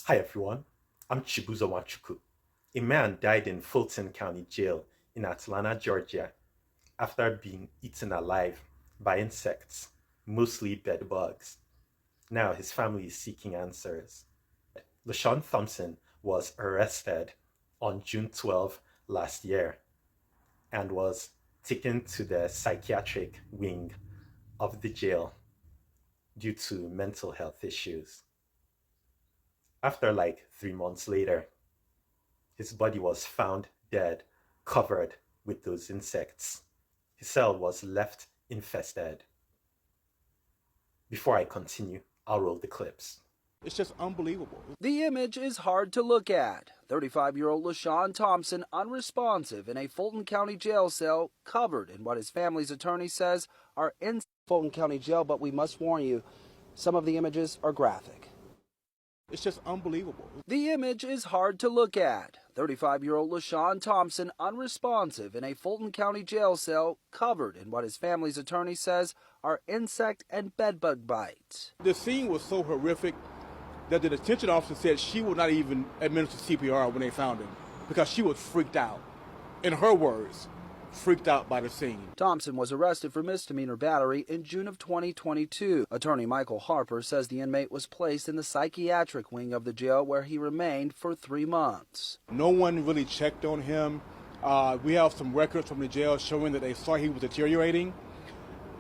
Hi everyone, I'm Chibuzo Wachuku. A man died in Fulton County Jail in Atlanta, Georgia, after being eaten alive by insects, mostly bed bugs. Now his family is seeking answers. Leshawn Thompson was arrested on June 12 last year and was taken to the psychiatric wing of the jail due to mental health issues. After like 3 months later, his body was found dead, covered with those insects. His cell was left infested. Before I continue, I'll roll the clips. It's just unbelievable. The image is hard to look at. 35-year-old Leshawn Thompson unresponsive in a Fulton County jail cell, covered in what his family's attorney says are in Fulton County Jail, but we must warn you, some of the images are graphic. It's just unbelievable. The image is hard to look at. 35-year-old Leshawn Thompson unresponsive in a Fulton County jail cell, covered in what his family's attorney says are insect and bedbug bites. The scene was so horrific that the detention officer said she would not even administer CPR when they found him because she was freaked out. In her words, freaked out by the scene. Thompson was arrested for misdemeanor battery in June of 2022. Attorney Michael Harper says the inmate was placed in the psychiatric wing of the jail where he remained for 3 months. No one really checked on him. We have some records from the jail showing that they saw he was deteriorating.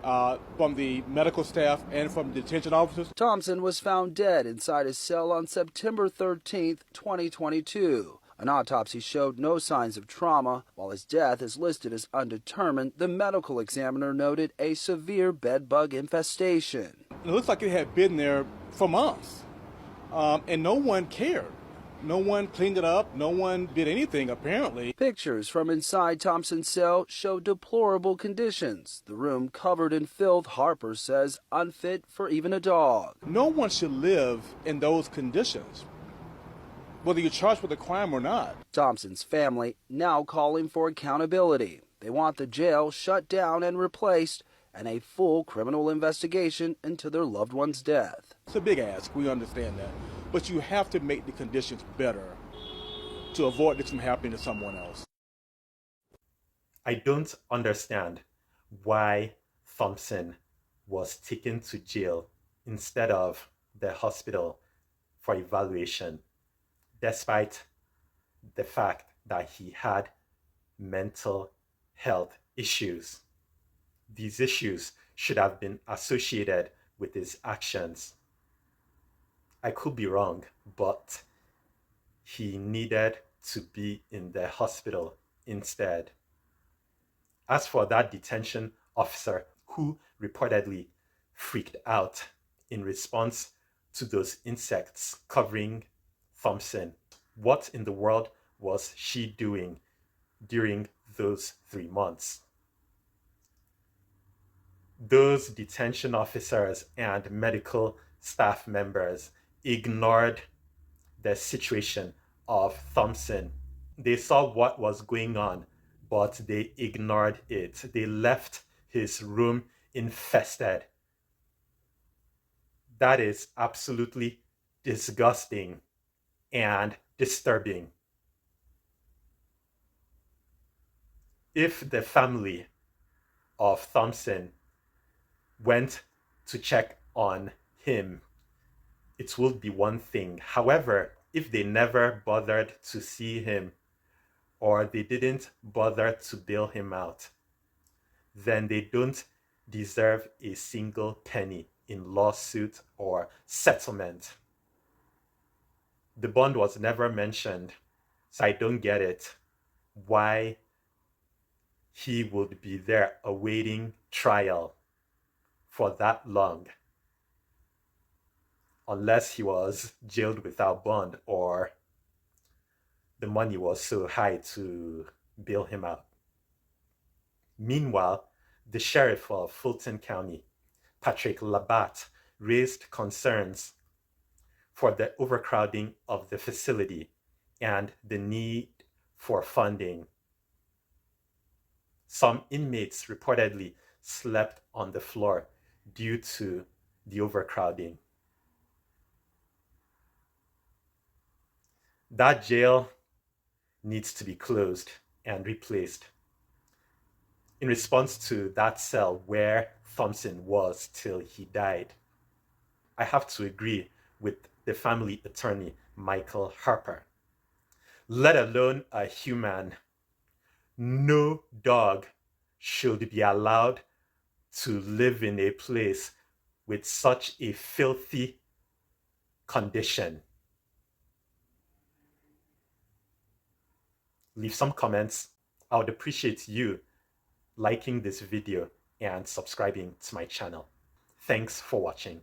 From the medical staff and from the detention officers. Thompson was found dead inside his cell on September 13, 2022. An autopsy showed no signs of trauma. While his death is listed as undetermined, the medical examiner noted a severe bedbug infestation. It looks like it had been there for months, and no one cared. No one cleaned it up. No one did anything, apparently. Pictures from inside Thompson's cell show deplorable conditions. The room covered in filth, Harper says, unfit for even a dog. No one should live in those conditions, whether you're charged with a crime or not. Thompson's family now calling for accountability. They want the jail shut down and replaced, and a full criminal investigation into their loved one's death. It's a big ask, we understand that. But you have to make the conditions better to avoid this from happening to someone else. I don't understand why Thompson was taken to jail instead of the hospital for evaluation, despite the fact that he had mental health issues. These issues should have been associated with his actions. I could be wrong, but he needed to be in the hospital instead. As for that detention officer who reportedly freaked out in response to those insects covering Thompson, what in the world was she doing during those 3 months? Those detention officers and medical staff members ignored the situation of Thompson. They saw what was going on, but they ignored it. They left his room infested. That is absolutely disgusting and disturbing. If the family of Thompson went to check on him, it would be one thing. However, if they never bothered to see him or they didn't bother to bail him out, then they don't deserve a single penny in lawsuit or settlement. The bond was never mentioned, so I don't get it. Why he would be there awaiting trial for that long, unless he was jailed without bond or the money was so high to bail him out. Meanwhile, the sheriff of Fulton County, Patrick Labatt, raised concerns for the overcrowding of the facility and the need for funding. Some inmates reportedly slept on the floor due to the overcrowding. That jail needs to be closed and replaced. In response to that cell where Thompson was till he died, I have to agree with the family attorney, Michael Harper. Let alone a human, no dog should be allowed to live in a place with such a filthy condition. Leave some comments. I would appreciate you liking this video and subscribing to my channel. Thanks for watching.